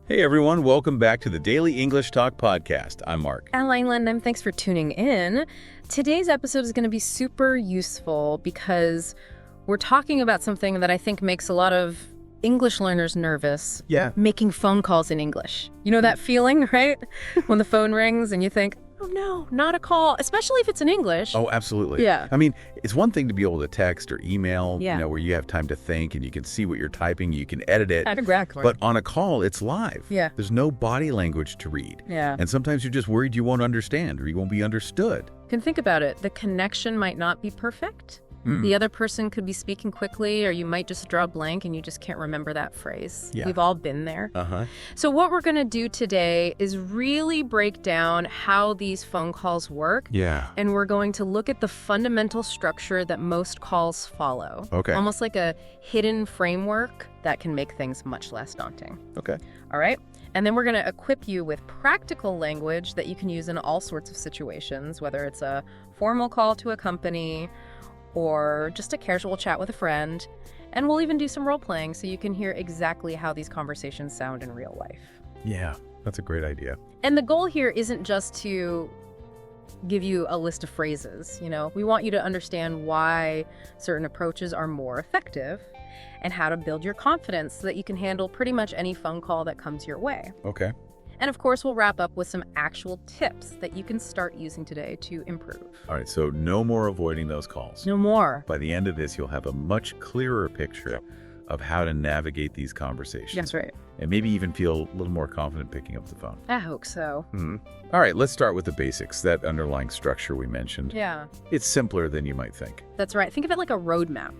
Hey everyone, welcome back to the Daily English Talk Podcast. I'm Mark. I'm Langland, and thanks for tuning in. Today's episode is going to be super useful because we're talking about something that I think makes a lot of English learners nervous. Yeah. Making phone calls in English. You know that feeling, right? When the phone rings and you think, oh no, not a call, especially if it's in English. Oh, absolutely. Yeah. I mean, it's one thing to be able to text or email, Yeah. where you have time to think and you can see what you're typing, you can edit it. Exactly. But on a call, it's live. Yeah. There's no body language to read. Yeah. And sometimes you're just worried you won't understand or you won't be understood. You can think about it. The connection might not be perfect. The other person could be speaking quickly, or you might just draw a blank and you just can't remember that phrase. Yeah. We've all been there. Uh-huh. So what we're going to do today is really break down how these phone calls work. Yeah. And we're going to look at the fundamental structure that most calls follow. Okay. Almost like a hidden framework that can make things much less daunting. Okay. All right? And then we're going to equip you with practical language that you can use in all sorts of situations, whether it's a formal call to a company or just a casual chat with a friend. And we'll even do some role-playing so you can hear exactly how these conversations sound in real life. Yeah, that's a great idea. And the goal here isn't just to give you a list of phrases, We want you to understand why certain approaches are more effective and how to build your confidence so that you can handle pretty much any phone call that comes your way. Okay. And of course, we'll wrap up with some actual tips that you can start using today to improve. All right, so no more avoiding those calls. No more. By the end of this, you'll have a much clearer picture of how to navigate these conversations. That's right. And maybe even feel a little more confident picking up the phone. I hope so. All right, let's start with the basics, that underlying structure we mentioned. Yeah, It's simpler than you might think. that's right. Think of it like a roadmap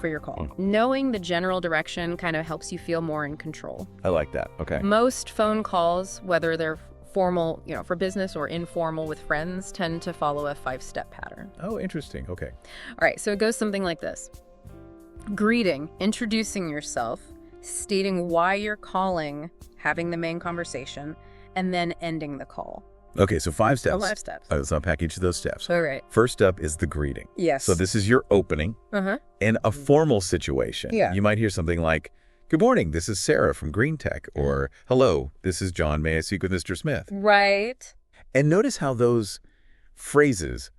for your call. Knowing the general direction kind of helps you feel more in control. I like that. Okay. Most phone calls, whether they're formal, for business or informal with friends, tend to follow a 5-step pattern. Oh, interesting. Okay. All right, so it goes something like this. Greeting, introducing yourself, stating why you're calling, having the main conversation, and then ending the call. Okay, so 5 steps. 5 steps. Let's unpack each of those steps. All right. First up is the greeting. Yes. So this is your opening. In a formal situation. Yeah. You might hear something like, "Good morning, this is Sarah from Green Tech," or "Hello, this is John. May I speak with Mr. Smith?" Right. And notice how those phrases,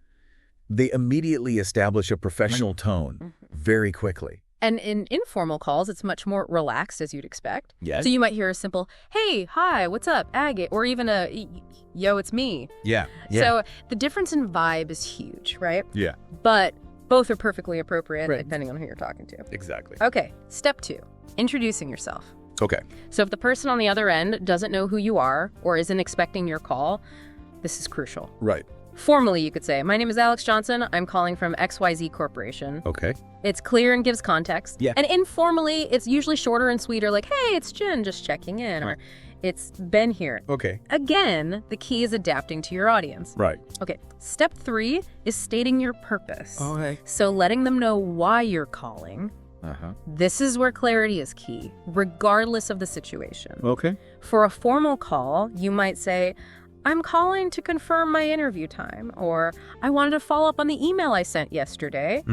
they immediately establish a professional tone very quickly. And in informal calls, it's much more relaxed, as you'd expect. Yes. So you might hear a simple, hey, hi, what's up, Agate? Or even a, yo, it's me. Yeah. So the difference in vibe is huge, right? Yeah. But both are perfectly appropriate, Right. depending on who you're talking to. Exactly. Okay, step 2, introducing yourself. Okay. So if the person on the other end doesn't know who you are or isn't expecting your call, this is crucial. Right. Formally, you could say, my name is Alex Johnson. I'm calling from XYZ Corporation. Okay. It's clear and gives context. Yeah. And informally, it's usually shorter and sweeter, like, hey, it's Jen, just checking in, or it's Ben here. Okay. Again, the key is adapting to your audience. Right. Okay, step 3 is stating your purpose. Okay. So letting them know why you're calling. Uh-huh. This is where clarity is key, regardless of the situation. Okay. For a formal call, you might say, I'm calling to confirm my interview time, or I wanted to follow up on the email I sent yesterday.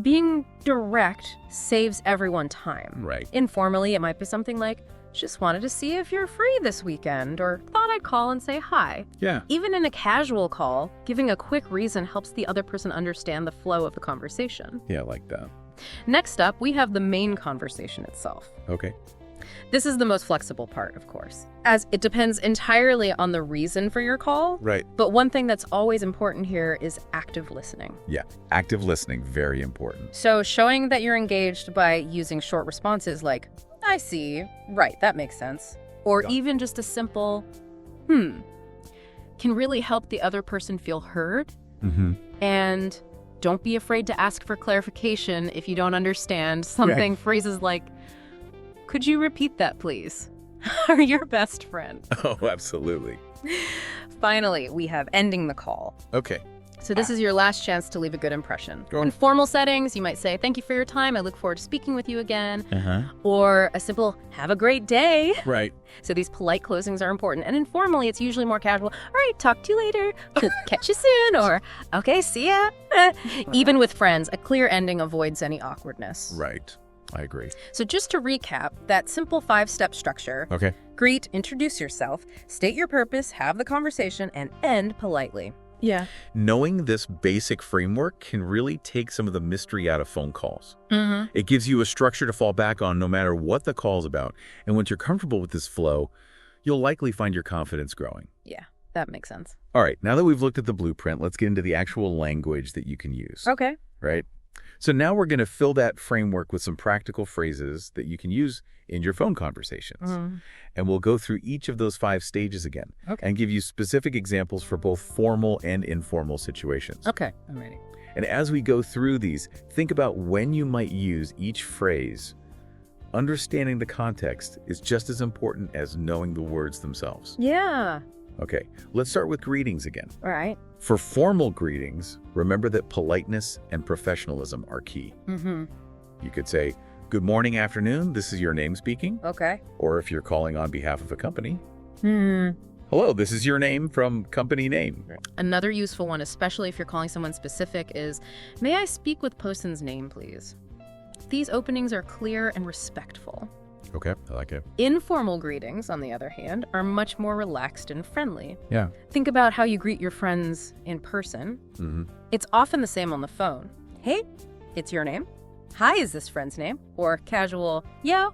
Being direct saves everyone time. Right. Informally, it might be something like, just wanted to see if you're free this weekend, or thought I'd call and say hi. Yeah. Even in a casual call, giving a quick reason helps the other person understand the flow of the conversation. Yeah, I like that. Next up, we have the main conversation itself. Okay. This is the most flexible part, of course, as it depends entirely on the reason for your call. Right. But one thing that's always important here is active listening. Yeah. Active listening, very important. So showing that you're engaged by using short responses like, I see, right, that makes sense. Or Yeah. even just a simple, can really help the other person feel heard. And don't be afraid to ask for clarification if you don't understand something. Phrases like, could you repeat that, please? Are your best friend. Oh, absolutely. Finally, we have ending the call. Okay. So this is your last chance to leave a good impression. Go on. In formal settings, you might say, thank you for your time. I look forward to speaking with you again. Uh-huh. Or a simple, have a great day. Right. So these polite closings are important. And informally, it's usually more casual. All right, talk to you later. Catch you soon. Or, okay, see ya. Even with friends, a clear ending avoids any awkwardness. Right. I agree. So just to recap, that simple 5-step structure, Okay. Greet, introduce yourself, state your purpose, have the conversation, and end politely. Yeah. Knowing this basic framework can really take some of the mystery out of phone calls. It gives you a structure to fall back on no matter what the call's about. And once you're comfortable with this flow, you'll likely find your confidence growing. Yeah, that makes sense. All right, now that we've looked at the blueprint, let's get into the actual language that you can use. Okay. Right? So now we're going to fill that framework with some practical phrases that you can use in your phone conversations. And we'll go through each of those 5 stages again and give you specific examples for both formal and informal situations. Okay, I'm ready. And as we go through these, think about when you might use each phrase. Understanding the context is just as important as knowing the words themselves. Yeah. Okay, let's start with greetings again. All right. For formal greetings, remember that politeness and professionalism are key. You could say, "Good morning, afternoon, this is your name speaking." Okay. Or if you're calling on behalf of a company, "Hello, this is your name from company name." Another useful one, especially if you're calling someone specific, is, "May I speak with person's name, please?" These openings are clear and respectful. Okay, I like it. Informal greetings, on the other hand, are much more relaxed and friendly. Yeah. Think about how you greet your friends in person. It's often the same on the phone. "Hey, it's your name?" "Hi, is this friend's name?" Or casual, "Yo,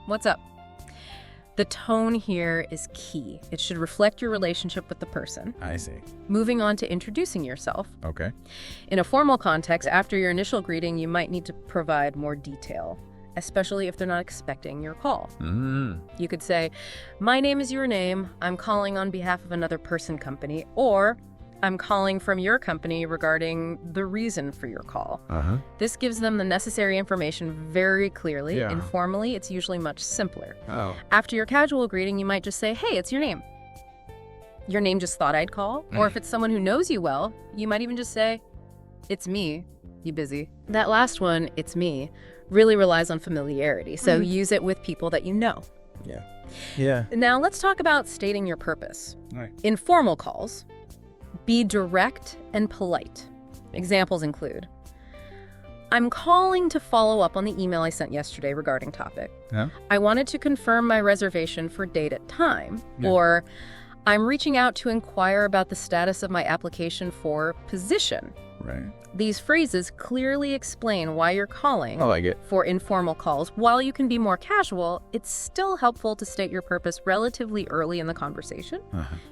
what's up?" The tone here is key. It should reflect your relationship with the person. I see. Moving on to introducing yourself. Okay. In a formal context, after your initial greeting, you might need to provide more detail, especially if they're not expecting your call. You could say, "My name is your name. I'm calling on behalf of another person company," or "I'm calling from your company regarding the reason for your call." This gives them the necessary information very clearly. Yeah. Informally, it's usually much simpler. Oh. After your casual greeting, you might just say, "Hey, it's your name. Your name just thought I'd call." Or if it's someone who knows you well, you might even just say, "It's me. You busy?" That last one, "it's me," really relies on familiarity. So use it with people that you know. Yeah. Now let's talk about stating your purpose. All right. In formal calls, be direct and polite. Examples include, "I'm calling to follow up on the email I sent yesterday regarding topic. Yeah. I wanted to confirm my reservation for date at time." Yeah. Or, "I'm reaching out to inquire about the status of my application for position." Right. These phrases clearly explain why you're calling. I like it. For informal calls, while you can be more casual, it's still helpful to state your purpose relatively early in the conversation.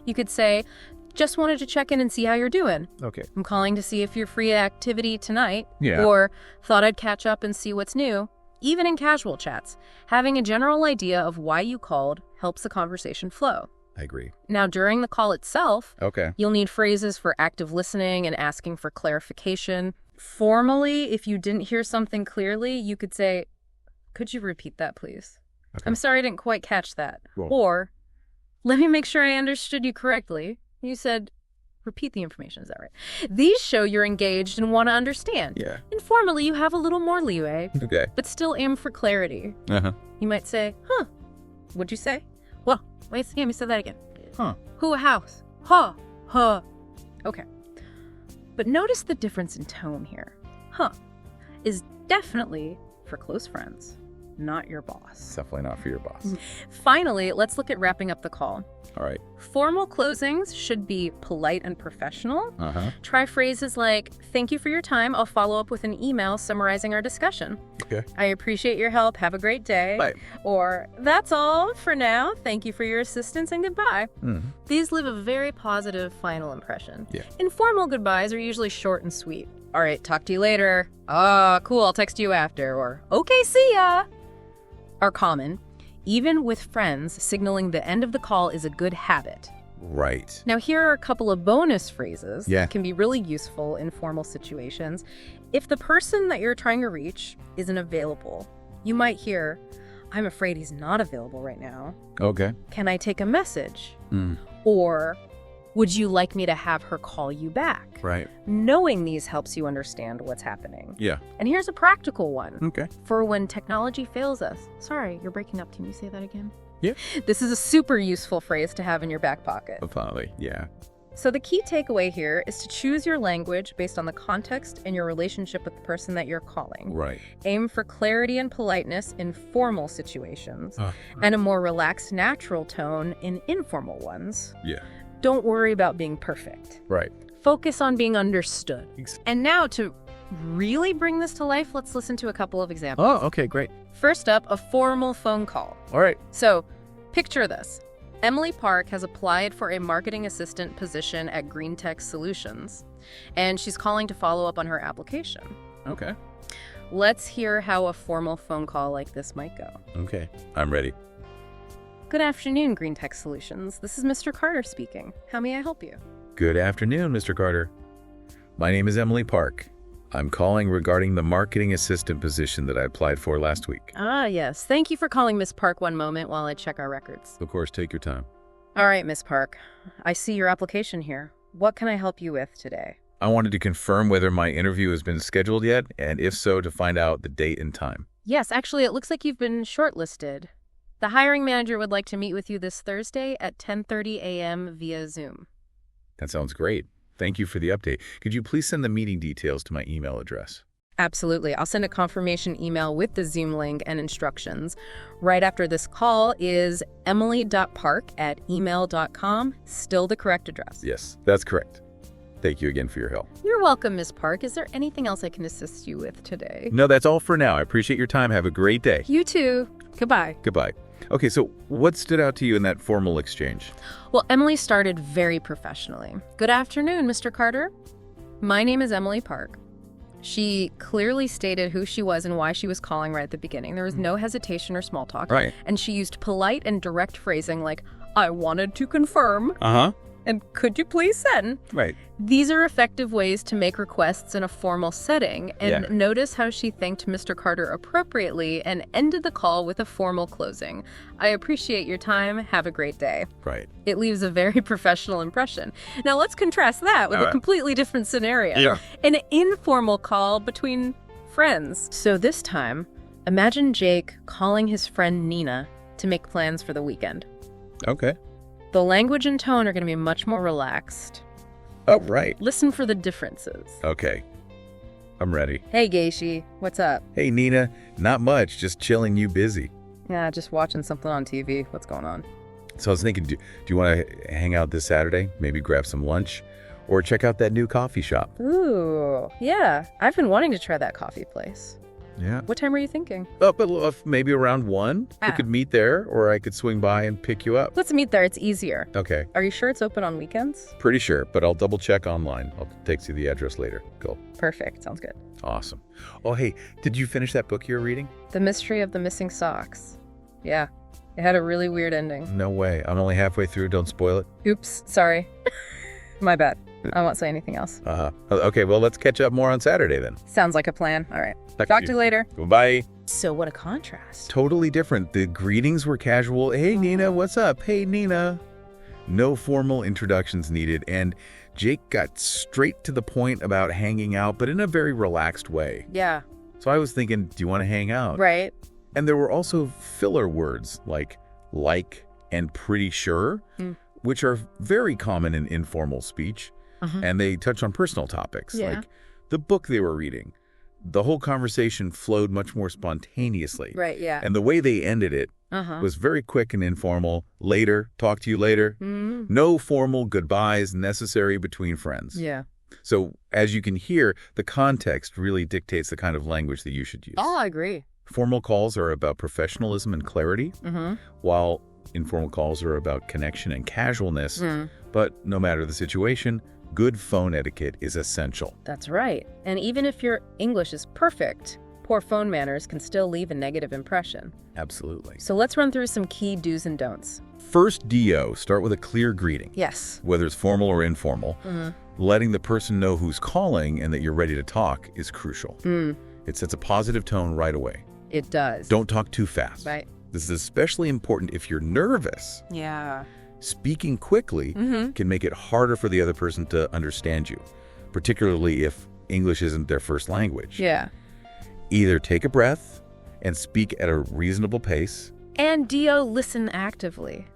You could say, "Just wanted to check in and see how you're doing. Okay. I'm calling to see if you're free activity tonight." Yeah. Or, "Thought I'd catch up and see what's new." Even in casual chats, having a general idea of why you called helps the conversation flow. I agree. Now, during the call itself, Okay. you'll need phrases for active listening and asking for clarification. Formally, if you didn't hear something clearly, you could say, "Could you repeat that, please? Okay. I'm sorry I didn't quite catch that." Cool. Or, "Let me make sure I understood you correctly. You said, repeat the information, is that right?" These show you're engaged and want to understand. Yeah. Informally, you have a little more leeway, Okay. but still aim for clarity. You might say, "Huh, what'd you say? Well, wait, let me say that again. Huh. Who a house? Huh, huh." Okay. But notice the difference in tone here. "Huh" is definitely for close friends, not your boss. Definitely not for your boss. Finally, let's look at wrapping up the call. All right. Formal closings should be polite and professional. Try phrases like, "Thank you for your time. I'll follow up with an email summarizing our discussion." Okay. "I appreciate your help. Have a great day." Bye. Or, "That's all for now. Thank you for your assistance and goodbye." These leave a very positive final impression. Yeah. Informal goodbyes are usually short and sweet. "All right, talk to you later." "Ah, cool, I'll text you after." Or, "Okay, see ya," are common. Even with friends, signaling the end of the call is a good habit. Right. Now, here are a couple of bonus phrases Yeah. that can be really useful in formal situations. If the person that you're trying to reach isn't available, you might hear, "I'm afraid he's not available right now. Okay. Can I take a message?" Or, "Would you like me to have her call you back?" Right. Knowing these helps you understand what's happening. Yeah. And here's a practical one. Okay. For when technology fails us. Sorry, you're breaking up. Can you say that again? Yeah. This is a super useful phrase to have in your back pocket. Finally. Yeah. So the key takeaway here is to choose your language based on the context and your relationship with the person that you're calling. Right. Aim for clarity and politeness in formal situations and a more relaxed, natural tone in informal ones. Yeah. Don't worry about being perfect. Right. Focus on being understood. And now to really bring this to life, let's listen to a couple of examples. Oh, okay, great. First up, a formal phone call. All right. So picture this. Emily Park has applied for a marketing assistant position at Green Tech Solutions, and she's calling to follow up on her application. Okay. Let's hear how a formal phone call like this might go. Okay. I'm ready. Good afternoon, Green Tech Solutions. This is Mr. Carter speaking. How may I help you? Good afternoon, Mr. Carter. My name is Emily Park. I'm calling regarding the marketing assistant position that I applied for last week. Ah, yes. Thank you for calling, Miss Park. One moment while I check our records. Of course, take your time. All right, Miss Park. I see your application here. What can I help you with today? I wanted to confirm whether my interview has been scheduled yet, and if so, to find out the date and time. Yes, actually, it looks like you've been shortlisted. The hiring manager would like to meet with you this Thursday at 10:30 a.m. via Zoom. That sounds great. Thank you for the update. Could you please send the meeting details to my email address? Absolutely. I'll send a confirmation email with the Zoom link and instructions. Right after this call is emily.park@email.com. Still the correct address? Yes, that's correct. Thank you again for your help. You're welcome, Ms. Park. Is there anything else I can assist you with today? No, that's all for now. I appreciate your time. Have a great day. You too. Goodbye. Goodbye. Okay, so what stood out to you in that formal exchange? Well, Emily started very professionally. Good afternoon, Mr. Carter. My name is Emily Park. She clearly stated who she was and why she was calling right at the beginning. There was no hesitation or small talk. Right. And she used polite and direct phrasing like, I wanted to confirm. Uh-huh. And could you please send? Right. These are effective ways to make requests in a formal setting. And notice how she thanked Mr. Carter appropriately and ended the call with a formal closing. I appreciate your time. Have a great day. Right. It leaves a very professional impression. Now let's contrast that with a completely different scenario. Yeah. An informal call between friends. So this time, imagine Jake calling his friend Nina to make plans for the weekend. Okay. The language and tone are going to be much more relaxed. Oh, right. Listen for the differences. Okay. I'm ready. Hey, Geishi. What's up? Hey, Nina. Not much. Just chilling. You busy? Yeah, just watching something on TV. What's going on? So I was thinking, do you want to hang out this Saturday? Maybe grab some lunch? Or check out that new coffee shop? Ooh, yeah. I've been wanting to try that coffee place. Yeah. What time are you thinking? Maybe around 1. We could meet there, or I could swing by and pick you up. Let's meet there. It's easier. Okay. Are you sure it's open on weekends? Pretty sure, but I'll double check online. I'll text you the address later. Cool. Perfect. Sounds good. Awesome. Oh, hey, did you finish that book you were reading? The Mystery of the Missing Socks. Yeah. It had a really weird ending. No way. I'm only halfway through. Don't spoil it. Oops. Sorry. My bad. I won't say anything else. Okay, well, let's catch up more on Saturday then. Sounds like a plan. All right. Talk to you later. Goodbye. So what a contrast. Totally different. The greetings were casual. Hey, Nina, what's up? Hey, Nina. No formal introductions needed, and Jake got straight to the point about hanging out, but in a very relaxed way. Yeah. So I was thinking, do you want to hang out? Right. And there were also filler words like and pretty sure, which are very common in informal speech. And they touch on personal topics, like the book they were reading. The whole conversation flowed much more spontaneously. Right, yeah. And the way they ended it was very quick and informal. Later, talk to you later. No formal goodbyes necessary between friends. Yeah. So as you can hear, the context really dictates the kind of language that you should use. Oh, I agree. Formal calls are about professionalism and clarity, while informal calls are about connection and casualness. But no matter the situation, good phone etiquette is essential. That's right. And even if your English is perfect, poor phone manners can still leave a negative impression. Absolutely. So let's run through some key do's and don'ts. First DO, start with a clear greeting. Yes. Whether it's formal or informal. Letting the person know who's calling and that you're ready to talk is crucial. It sets a positive tone right away. It does. Don't talk too fast. Right. This is especially important if you're nervous. Yeah. Speaking quickly can make it harder for the other person to understand you, particularly if English isn't their first language. Yeah. Either take a breath and speak at a reasonable pace. And DO, listen actively.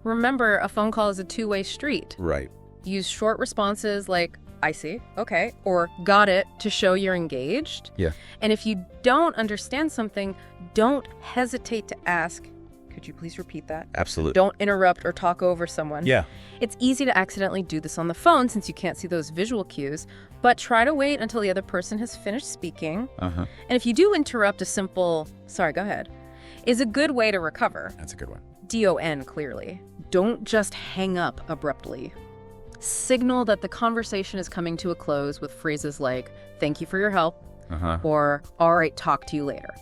Remember, a phone call is a two-way street. Right. Use short responses like, I see, okay, or got it to show you're engaged. Yeah. And if you don't understand something, don't hesitate to ask, could you please repeat that? Absolutely. Don't interrupt or talk over someone. Yeah. It's easy to accidentally do this on the phone since you can't see those visual cues, but try to wait until the other person has finished speaking. And if you do interrupt, a simple, sorry, go ahead, is a good way to recover. That's a good one. DON, clearly. Don't just hang up abruptly. Signal that the conversation is coming to a close with phrases like, thank you for your help, or all right, talk to you later.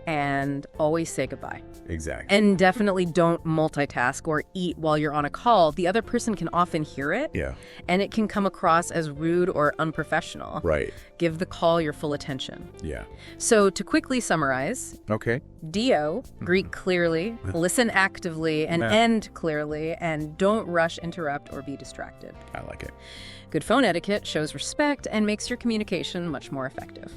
And always say goodbye. Exactly. And definitely don't multitask or eat while you're on a call. The other person can often hear it. Yeah. And it can come across as rude or unprofessional. Right. Give the call your full attention. Yeah. So to quickly summarize, Okay. DO, greet clearly, listen actively, and end clearly, and don't rush, interrupt, or be distracted. I like it. Good phone etiquette shows respect and makes your communication much more effective.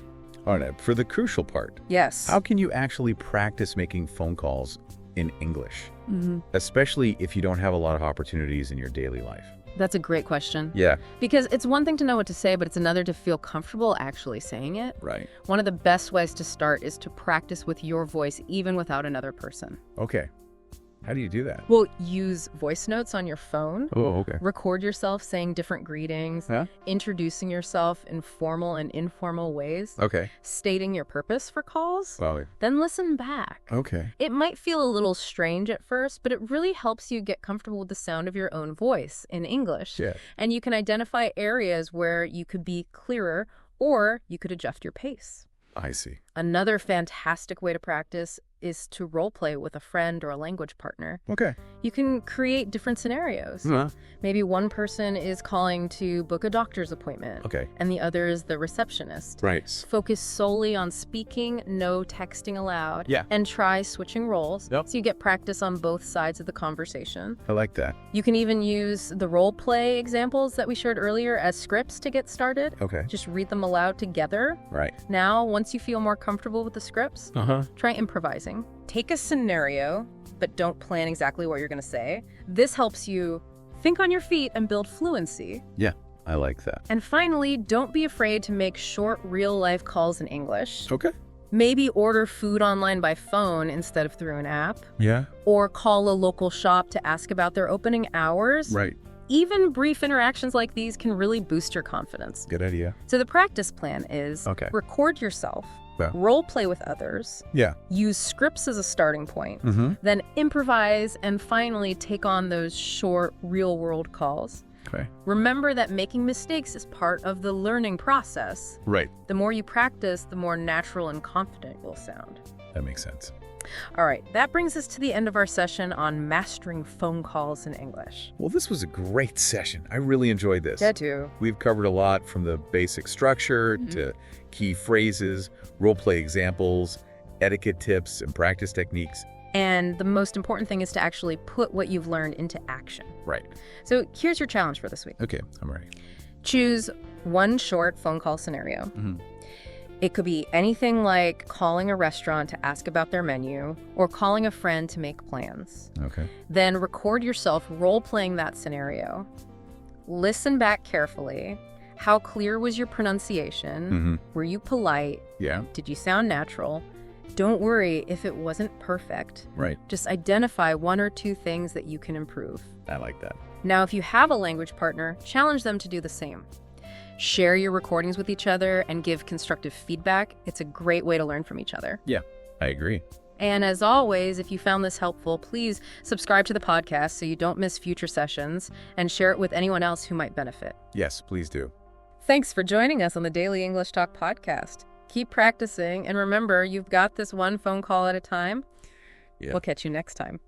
All right, for the crucial part, Yes. how can you actually practice making phone calls in English, especially if you don't have a lot of opportunities in your daily life? That's a great question. Yeah. Because it's one thing to know what to say, but it's another to feel comfortable actually saying it. Right. One of the best ways to start is to practice with your voice, even without another person. Okay. How do you do that? Well, use voice notes on your phone. Oh, okay. Record yourself saying different greetings, introducing yourself in formal and informal ways, Okay. stating your purpose for calls, Well, then listen back. okay. It might feel a little strange at first, but it really helps you get comfortable with the sound of your own voice in English. Yeah. And you can identify areas where you could be clearer or you could adjust your pace. I see. Another fantastic way to practice is to role play with a friend or a language partner. Okay. You can create different scenarios. Maybe one person is calling to book a doctor's appointment. Okay. And the other is the receptionist. Right. Focus solely on speaking, no texting allowed. Yeah. And try switching roles. Yep. So you get practice on both sides of the conversation. I like that. You can even use the role play examples that we shared earlier as scripts to get started. Okay. Just read them aloud together. Right. Now, once you feel more comfortable with the scripts, try improvising. Take a scenario, but don't plan exactly what you're going to say. This helps you think on your feet and build fluency. Yeah, I like that. And finally, don't be afraid to make short, real-life calls in English. Okay. Maybe order food online by phone instead of through an app. Yeah. Or call a local shop to ask about their opening hours. Right. Even brief interactions like these can really boost your confidence. Good idea. So the practice plan is record yourself, role play with others, use scripts as a starting point, then improvise, and finally take on those short, real-world calls. Okay. Remember that making mistakes is part of the learning process. Right. The more you practice, the more natural and confident you'll sound. That makes sense. All right, that brings us to the end of our session on mastering phone calls in English. Well, this was a great session. I really enjoyed this. Yeah, too. We've covered a lot from the basic structure to key phrases, role-play examples, etiquette tips, and practice techniques. And the most important thing is to actually put what you've learned into action. Right. So here's your challenge for this week. Okay, I'm ready. Choose one short phone call scenario. It could be anything like calling a restaurant to ask about their menu or calling a friend to make plans. Okay. Then record yourself role-playing that scenario. Listen back carefully. How clear was your pronunciation? Were you polite? Yeah. Did you sound natural? Don't worry if it wasn't perfect. Right. Just identify one or two things that you can improve. I like that. Now, if you have a language partner, challenge them to do the same. Share your recordings with each other and give constructive feedback. It's a great way to learn from each other. Yeah, I agree. And as always, if you found this helpful, please subscribe to the podcast so you don't miss future sessions and share it with anyone else who might benefit. Yes, please do. Thanks for joining us on the Daily English Talk podcast. Keep practicing, and remember, you've got this one phone call at a time. Yeah. We'll catch you next time.